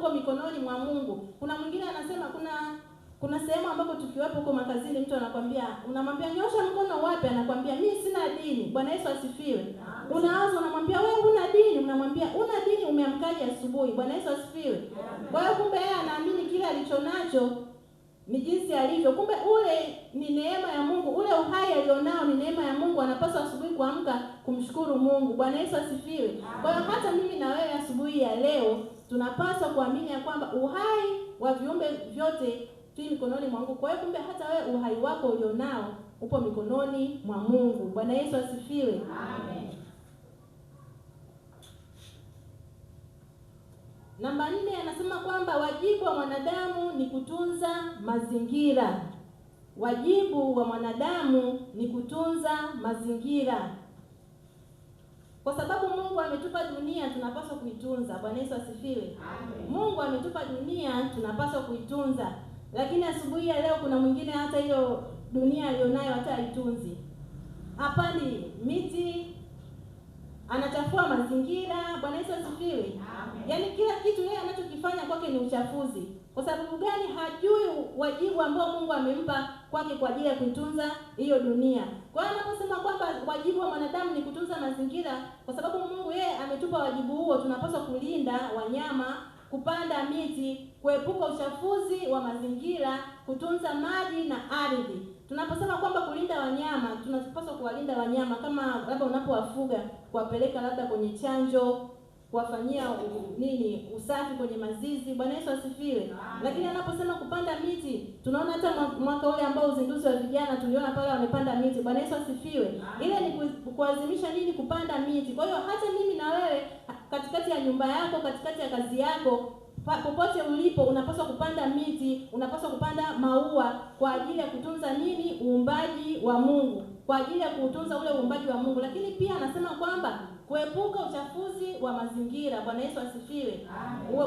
upo mikononi mwa Mungu. Kuna mwingine anasema kuna sehemu ambapo tukiwepo huko makazini, mtu anakwambia, unamwambia nyosha mkono wapi, anakwambia mimi sina dini. Bwana Yesu asifiwe. Unaanza unamwambia wewe huna dini, unamwambia una dini, umeamkaje asubuhi? Bwana Yesu asifiwe. Kwa hiyo kumbe yeye anaamini kile alichonacho ni jinsi alivyo. Kumbe ule ni neema ya Mungu, ule uhai alionao ni neema ya Mungu. Anapaswa asubuhi kuamka kumshukuru Mungu. Bwana Yesu asifiwe. Kwa hiyo hata mimi na wewe asubuhi ya leo tunapaswa kuamini ya kwamba uhai wa viumbe vyote tu mikononi mwa Mungu. Kwa hiyo kumbe hata wewe uhai wako ulionao upo mikononi mwa Mungu. Bwana Yesu asifiwe. Amen. Namba 4 anasema kwamba wajibu wa mwanadamu ni kutunza mazingira. Wajibu wa mwanadamu ni kutunza mazingira. Kwa sababu Mungu ametupa dunia, tunapaswa kuitunza. Bwana Yesu asifiwe. Amen. Mungu ametupa dunia, tunapaswa kuitunza. Lakini asubuhi ya leo kuna mwingine hata hiyo dunia alionayo hata haitunzi. Hapandi miti, anachafua mazingira. Bwana Yesu asifiwe. Yaani kila kitu yeye anachokifanya kwake ni uchafuzi. Kwa sababu gani? Hajui wajibu ambao Mungu amempa kwake kwa ajili ya kuitunza hiyo dunia. Kwa hiyo anaposema kwamba wajibu wa mwanadamu ni kutunza mazingira, kwa sababu Mungu yeye ametupa wajibu huo, tunapaswa kulinda wanyama, kupanda miti, kuepuka uchafuzi wa mazingira, kutunza maji na ardhi. Tunaposema kwamba kulinda wanyama, tunapaswa kuwalinda wanyama kama labda unapowafuga, kuwapeleka labda kwenye chanjo, kuwafanyia usafi kwenye mazizi. Bwana Yesu asifiwe. Lakini anaposema kupanda miti, tunaona hata mwaka ule ambao uzinduzi wa vijana tuliona pale wamepanda miti. Bwana Yesu asifiwe. Ile ni kuadhimisha kupanda miti. Kwa hiyo hata mimi na wewe katikati ya nyumba yako, katikati ya kazi yako, popote ulipo unapaswa kupanda miti, unapaswa kupanda maua kwa ajili ya kutunza uumbaji wa Mungu, kwa ajili ya kutunza ule uumbaji wa Mungu. Lakini pia anasema kwamba kuepuka uchafuzi wa mazingira. Bwana Yesu asifiwe.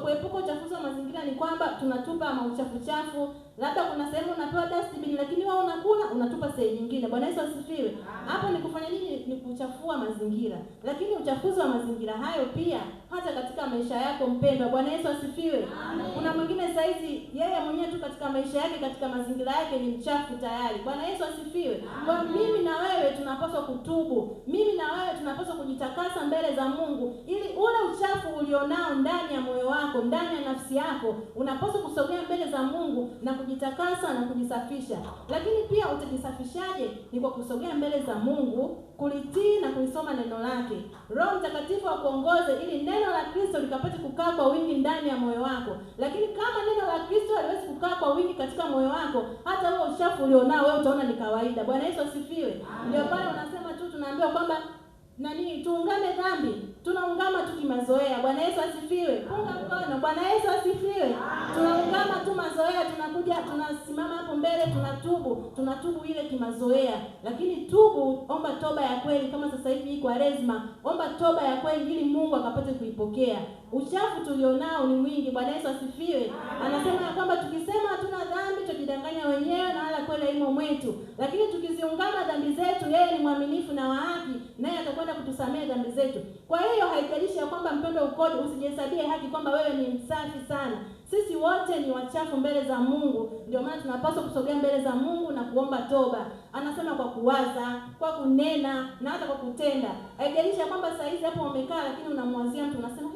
Kuepuka uchafuzi wa mazingira ni kwamba tunatupa mauchafu. Labda kuna sehemu unapewa dustbin lakini wewe unakula unatupa sehemu nyingine. Bwana Yesu asifiwe. Hapo ni kufanya nini? Ni kuchafua mazingira. Lakini uchafuzi wa mazingira hayo pia hata katika maisha yako mpendwa. Bwana Yesu asifiwe. Kuna mwingine saizi yeye mwenyewe tu katika maisha yake, katika mazingira yake ni mchafu tayari. Bwana Yesu asifiwe. Kwa mimi na wewe tunapaswa kutubu. Mimi na wewe tunapaswa kujitakasa mbele za Mungu, ili ule uchafu ulionao ndani ya moyo wako, ndani ya nafsi yako, unapaswa kusogea mbele za Mungu na kujitakasa na kujisafisha. Lakini pia utajisafishaje? Ni kwa kusogea mbele za Mungu, kulitii na kulisoma neno lake. Roho Mtakatifu akuongoze ili neno la Kristo likapate kukaa kwa wingi ndani ya moyo wako. Lakini kama neno la Kristo haliwezi kukaa kwa wingi katika moyo wako, hata huo uchafu ulionao wewe utaona ni kawaida. Bwana Yesu asifiwe. Ndio pale unasema tu tunaambiwa kwamba tuungame dhambi, tunaungama tu kimazoea. Bwana Yesu asifiwe. Punga mkono. Bwana Yesu asifiwe. Tunaungama tu mazoea, tunakuja tunasimama hapo mbele tunatubu ile kimazoea. Lakini tubu, omba toba ya kweli. Kama sasa hivi iko Kwaresma, omba toba ya kweli ili Mungu akapate kuipokea. Uchafu tulionao ni mwingi. Bwana Yesu asifiwe. Anasema ya kwamba tukisema hatuna dhambi tujidanganya wenyewe na wala kweli haimo mwetu. Lakini tukiziungama dhambi zetu, yeye ni mwaminifu na wa haki, naye atakwenda kutusamehe dhambi zetu. Kwa hiyo haijalishi ya kwamba mpendo ukoje, usijihesabie haki kwamba wewe ni msafi sana. Sisi wote ni wachafu mbele za Mungu. Ndio maana tunapaswa kusogea mbele za Mungu na kuomba toba. Anasema kwa kuwaza, kwa kunena na hata kwa kutenda. Haijalishi ya kwamba saa hizi hapo umekaa lakini unamwazia mtu unasema,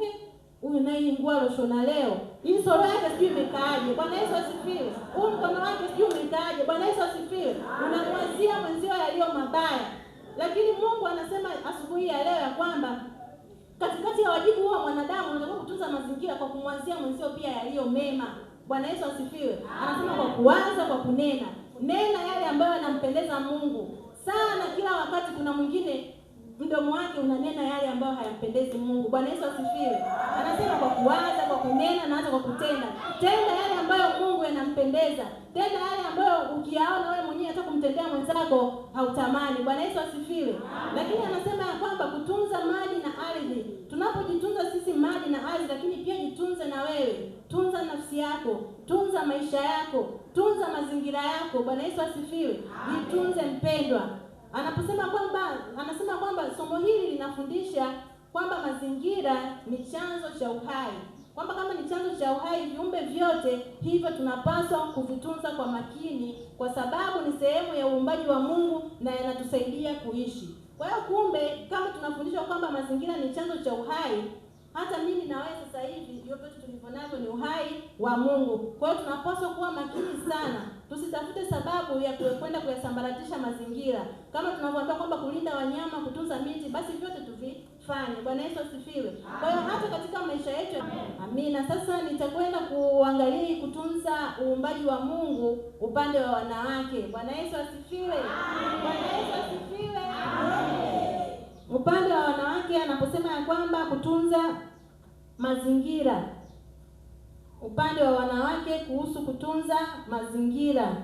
huyu naye nguo alioshona leo, hii sura yake sijui imekaaje. Bwana Yesu asifiwe. Huyu mkono wake sijui umekaaje. Bwana Yesu asifiwe. Unamwazia mwenzio yaliyo mabaya. Lakini Mungu anasema asubuhi ya leo ya kwamba katikati ya wajibu wa mwanadamu unatakiwa kutunza mazingira kwa kumwazia mwenzio pia yaliyo mema. Bwana Yesu asifiwe. Anasema kwa kuwaza, kwa kunena. Nena yale ambayo yanampendeza Mungu. Sana kila wakati kuna mwingine mdomo wake unanena yale ambayo hayampendezi Mungu. Bwana Yesu asifiwe. Anasema kwa kuwaza, kwa kunena na hata kwa kutenda. Tenda yale ambayo Mungu yanampendeza. Tenda yale ambayo ukiyaona wewe mwenyewe hata kumtendea mwenzako hautamani. Bwana Yesu asifiwe. Lakini anasema ya kwamba kutunza maji na ardhi. Tunapojitunza sisi maji na ardhi, lakini pia jitunze na wewe. Tunza nafsi yako, tunza maisha yako, tunza mazingira yako. Bwana Yesu asifiwe. Jitunze mpendwa. Anasema kwamba somo hili linafundisha kwamba mazingira ni chanzo cha uhai. Kwamba kama ni chanzo cha uhai viumbe vyote, hivyo tunapaswa kuvitunza kwa makini, kwa sababu ni sehemu ya uumbaji wa Mungu na yanatusaidia kuishi. Kwa hiyo kumbe, kama tunafundishwa kwamba mazingira ni chanzo cha uhai, hata mimi na wewe sasa hivi hiyo vitu tulivyo navyo ni uhai wa Mungu. Kwa hiyo tunapaswa kuwa makini sana, tusitafute sababu ya kwenda kuyasambaratisha mazingira. Kama tunavyoambia kwamba kulinda wanyama, kutunza miti, basi vyote tuvifanye. Bwana Yesu asifiwe. Kwa hiyo hata katika maisha yetu, amina. Sasa nitakwenda kuangalia kutunza uumbaji wa Mungu upande wa wanawake. Bwana Yesu asifiwe. Bwana Yesu asifiwe. Upande wa wanawake anaposema ya kwamba kutunza mazingira, upande wa wanawake kuhusu kutunza mazingira,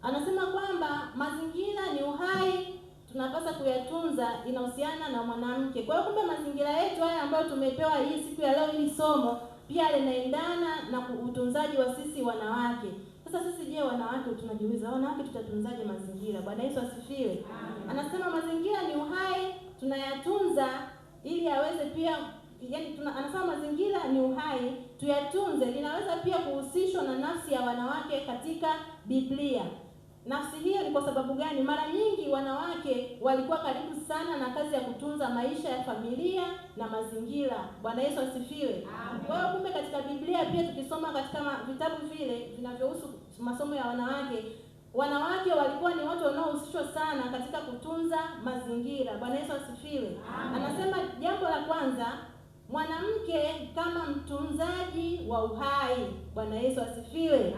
anasema kwamba mazingira ni uhai, tunapaswa kuyatunza, inahusiana na mwanamke. Kwa hiyo kumbe mazingira yetu haya ambayo tumepewa hii siku ya leo, hili somo pia linaendana na utunzaji wa sisi wanawake. Sasa sisi je, wanawake tunajiuliza, wanawake tutatunzaje mazingira? Bwana Yesu asifiwe. Anasema mazingira ni uhai, tunayatunza ili aweze pia, anasema mazingira ni uhai, tuyatunze. Linaweza pia kuhusishwa na nafsi ya wanawake katika Biblia. Nafsi hiyo ni kwa sababu gani? Mara nyingi wanawake walikuwa karibu sana na kazi ya kutunza maisha ya familia na mazingira. Bwana Yesu asifiwe. Kwa hiyo kumbe katika Biblia pia tukisoma katika vitabu vile vinavyohusu masomo ya wanawake, wanawake walikuwa ni watu wanaohusishwa sana katika kutunza mazingira. Bwana Yesu asifiwe. Anasema jambo la kwanza, mwanamke kama mtunzaji wa uhai. Bwana Yesu asifiwe.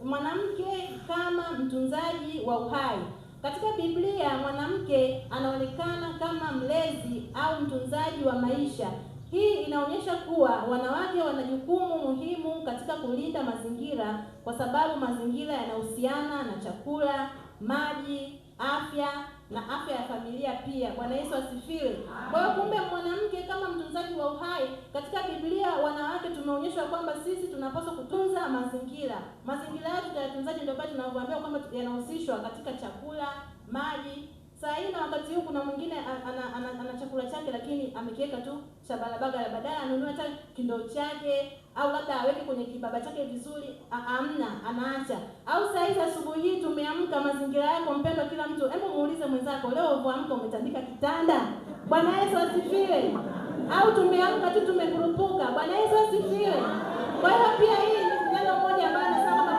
Mwanamke kama mtunzaji wa uhai. Katika Biblia mwanamke anaonekana kama mlezi au mtunzaji wa maisha. Hii inaonyesha kuwa wanawake wana jukumu muhimu katika kulinda mazingira, kwa sababu mazingira yanahusiana na chakula, maji, afya na afya ya familia pia. Bwana Yesu asifiwe. Kwa hiyo kumbe mwanamke kama mtunzaji wa uhai, katika Biblia wanawake tumeonyeshwa kwamba sisi tunapaswa kutunza mazingira. Mazingira yetu tutayatunzaje? Ndio bado tunavyoambiwa kwamba yanahusishwa katika chakula, maji. Saa hii na wakati huu kuna mwingine ana chakula chake lakini amekiweka tu cha barabara, badala anunue hata kindoo chake au labda aweke kwenye kibaba chake vizuri, anaacha. Au saa hizi asubuhi hii tumeamka, mazingira yako mpendwa, kila mtu, hebu muulize mwenzako, leo ulipoamka umetandika kitanda? Bwana Yesu asifiwe. Au tumeamka tu tumekurupuka? Bwana Yesu asifiwe. Kwa hiyo pia hii ni neno moja ambalo nasema kwamba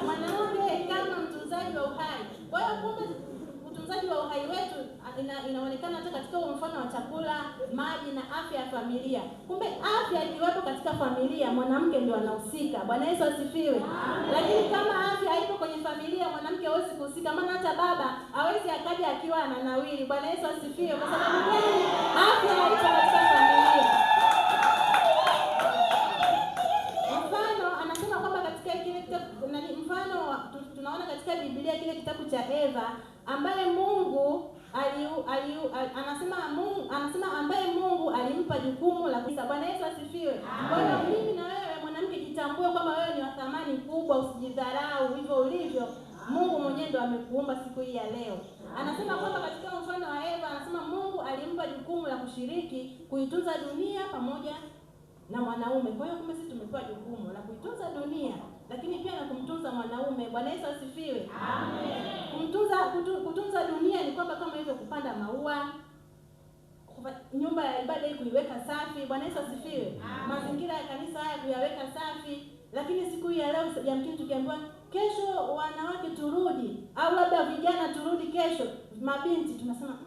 mwanamke kama mtunzaji wa uhai. Kwa hiyo kumbe utunzaji wa uhai wetu inaonekana hata katika mfano wa chakula, maji na afya ya familia. Kumbe afya ikiwepo katika familia, mwanamke ndio anahusika. Bwana Yesu asifiwe. Lakini kama afya haipo kwenye familia, mwanamke hawezi kuhusika. Maana hata baba hawezi akaja akiwa ananawiri. Bwana Yesu asifiwe. Kwa sababu gani? Afya haipo katika familia. Mfano anasema kwamba katika kile kitabu, tunaona katika Biblia kile kitabu cha Eva ambaye Mungu anasema ambaye Mungu alimpa jukumu la kuisa. Bwana Yesu asifiwe. Kwa hiyo mimi na wewe mwanamke, jitambue kwamba wewe ni wa thamani kubwa, usijidharau hivyo ulivyo. Mungu mwenyewe ndo amekuumba siku hii ya leo. Anasema kwamba katika mfano wa Eva, anasema Mungu alimpa jukumu la kushiriki kuitunza dunia pamoja na mwanaume. Kwa hiyo kumbe sisi tumepewa jukumu la kuitunza dunia, lakini pia na kumtunza mwanaume. Bwana Yesu asifiwe. Amen. Kutunza dunia ni kwamba kama hivyo kupanda maua, nyumba ya ibada hii kuiweka safi. Bwana Yesu asifiwe. Mazingira ya kanisa haya kuyaweka safi. Lakini siku hii ya leo yamkini tukiambiwa kesho wanawake turudi, au labda vijana turudi kesho, mabinti tunasema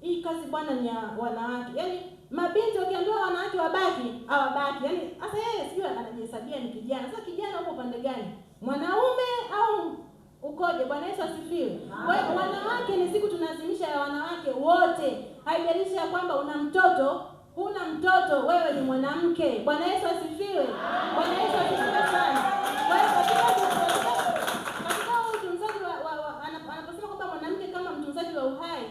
hii kazi bwana ni ya wanawake. Yaani mabinti wakiambiwa wanawake wabaki, hawabaki. Yaani sasa yeye sijui anajihesabia ni kijana. Sasa kijana uko pande gani? Mwanaume au ukoje? Bwana Yesu asifiwe. Kwa hiyo wanawake ni siku tunaadhimisha ya wanawake wote. Haijalishi ya kwamba una mtoto, huna mtoto, wewe ni mwanamke. Bwana Yesu asifiwe. Bwana Yesu asifiwe sana. Kwa hiyo katika utunzaji anaposema kwamba mwanamke kama mtunzaji wa uhai,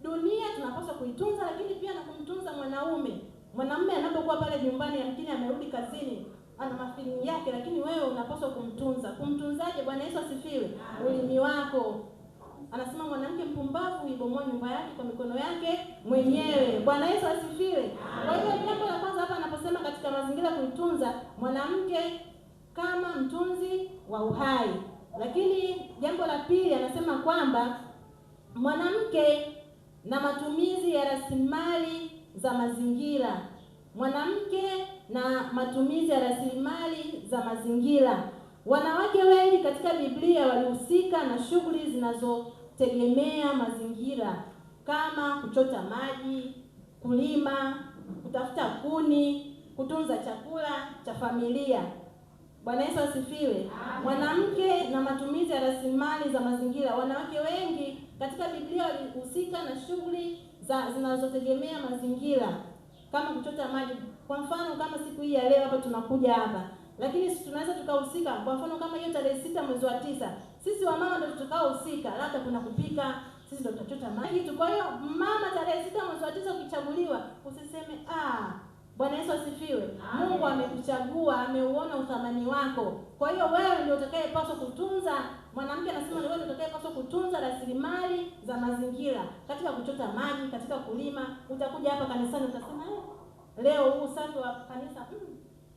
dunia tunapaswa kuitunza, lakini pia na kumtunza mwanaume. Mwanamume anapokuwa pale nyumbani, yamkini amerudi kazini, ana mafili yake, lakini wewe unapaswa kumtunza. Kumtunzaje? Bwana Yesu asifiwe. Ulimi wako. Anasema mwanamke mpumbavu huibomoa nyumba yake kwa mikono yake mwenyewe. Bwana Yesu asifiwe. Kwa hiyo jambo la kwanza hapa anaposema katika mazingira kuitunza mwanamke kama mtunzi wa uhai. Lakini jambo la pili anasema kwamba mwanamke na matumizi ya rasilimali za mazingira. Mwanamke na matumizi ya rasilimali za mazingira. Wanawake wengi katika Biblia walihusika na shughuli zinazotegemea mazingira kama kuchota maji, kulima, kutafuta kuni, kutunza chakula cha familia. Bwana Yesu asifiwe. Mwanamke na matumizi ya rasilimali za mazingira. Wanawake wengi katika Biblia walihusika na shughuli zinazotegemea mazingira kama kuchota maji. Kwa mfano kama siku hii ya leo hapa tunakuja hapa, lakini tunaweza tukahusika. Kwa mfano kama hiyo tarehe 6 mwezi wa 9, sisi wamama ndio tutakaohusika, labda kuna kupika, sisi ndio tutachota maji tu. Kwa hiyo mama, tarehe 6 mwezi wa 9 ukichaguliwa, usiseme Bwana Yesu asifiwe. Mungu amekuchagua, ameuona uthamani wako. Kwa hiyo wewe ndio utakayepaswa kutunza. Mwanamke anasema wewe ndio utakayepaswa kutunza rasilimali za mazingira katika kuchota maji, katika kulima. Utakuja hapa kanisani utasema leo huu usafi wa kanisa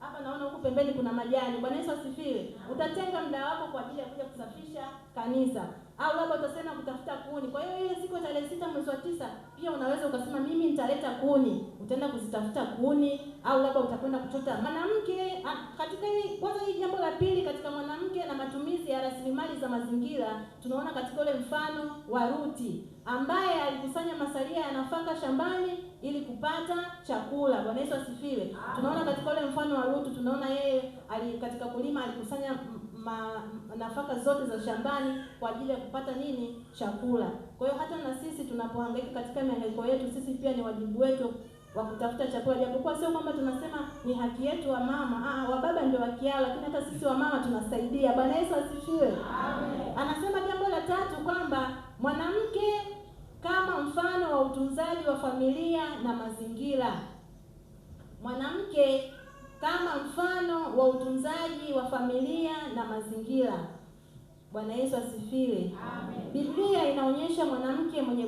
hapa naona huku pembeni kuna majani. Bwana Yesu asifiwe. Utatenga muda wako kwa ajili ya kuja kusafisha kanisa. Au labda utasema kutafuta kuni. Kwa hiyo ile siku tarehe 6 mwezi wa 9 pia unaweza ukasema mimi nitaleta kuni. Utaenda kuzitafuta kuni au labda utakwenda kuchota. Mwanamke katika hii kwanza, hii jambo la pili katika mwanamke na matumizi ya rasilimali za mazingira, tunaona katika ule mfano wa Ruti ambaye alikusanya masalia ya nafaka shambani ili kupata chakula. Bwana Yesu asifiwe. Tunaona katika ule mfano wa Ruti, tunaona yeye katika kulima alikusanya nafaka zote za shambani kwa ajili ya kupata nini? Chakula. Kwa hiyo hata na sisi tunapohangaika katika mihangaiko yetu, sisi pia ni wajibu wetu wa kutafuta chakula. Japokuwa sio kwamba tunasema ni haki yetu wa mama, wa baba ndio haki yao, lakini hata sisi wa mama tunasaidia. Bwana Yesu asifiwe. Amen. Anasema jambo la tatu kwamba mwanamke kama mfano wa utunzaji wa familia na mazingira. Mwanamke kama mfano wa utunzaji wa familia na mazingira. Bwana Yesu asifiwe. Amen. Biblia inaonyesha mwanamke mwenye